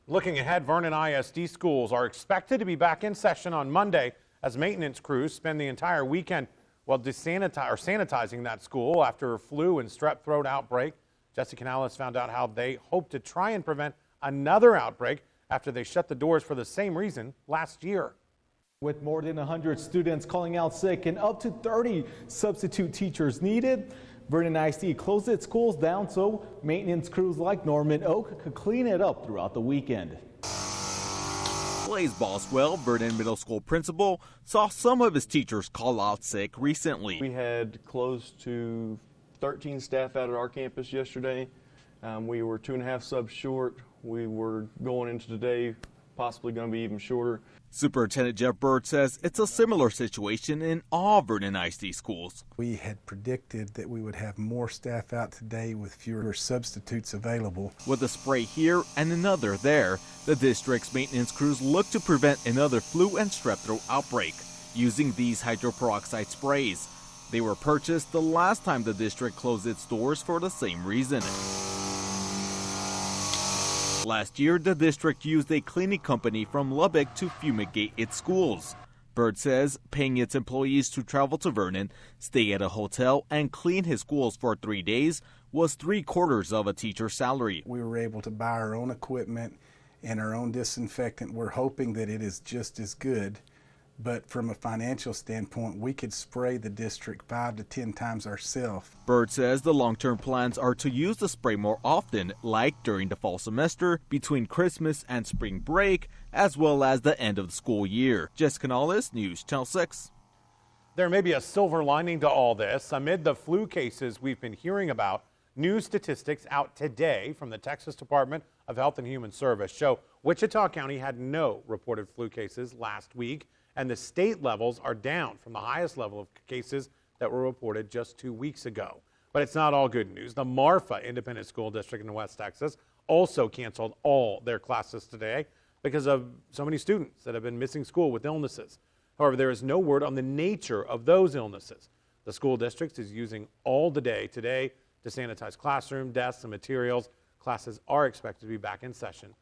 Looking ahead, Vernon ISD schools are expected to be back in session on Monday as maintenance crews spend the entire weekend sanitizing that school after a flu and strep throat outbreak. Jesse Canales found out how they hope to try and prevent another outbreak after they shut the doors for the same reason last year. With more than 100 students calling out sick and up to 30 substitute teachers needed, Vernon ISD closed its schools down so maintenance crews like Norman Oak could clean it up throughout the weekend. Blaze Boswell, Vernon Middle School principal, saw some of his teachers call out sick recently. We had close to 13 staff out at our campus yesterday. We were 2.5 subs short. We were going into today possibly going to be even shorter. Superintendent Jeff Bird says it's a similar situation in all Vernon ISD schools. We had predicted that we would have more staff out today with fewer substitutes available. With a spray here and another there, the district's maintenance crews look to prevent another flu and strep throat outbreak using these hydroperoxide sprays. They were purchased the last time the district closed its doors for the same reason. Last year, the district used a cleaning company from Lubbock to fumigate its schools. Bird says paying its employees to travel to Vernon, stay at a hotel, and clean his schools for 3 days was 3/4 of a teacher's salary. We were able to buy our own equipment and our own disinfectant. We're hoping that it is just as good. But from a financial standpoint, we could spray the district 5 to 10 times ourselves. Bird says the long-term plans are to use the spray more often, like during the fall semester, between Christmas and spring break, as well as the end of the school year. Jesse Canales, News Channel 6. There may be a silver lining to all this. Amid the flu cases we've been hearing about, new statistics out today from the Texas Department of Health and Human Service show Wichita County had no reported flu cases last week, and the state levels are down from the highest level of cases that were reported just 2 weeks ago. But it's not all good news. The Marfa Independent School District in West Texas also canceled all their classes today because of so many students that have been missing school with illnesses. However, there is no word on the nature of those illnesses. The school district is using all the day today to sanitize classroom, desks, and materials. Classes are expected to be back in session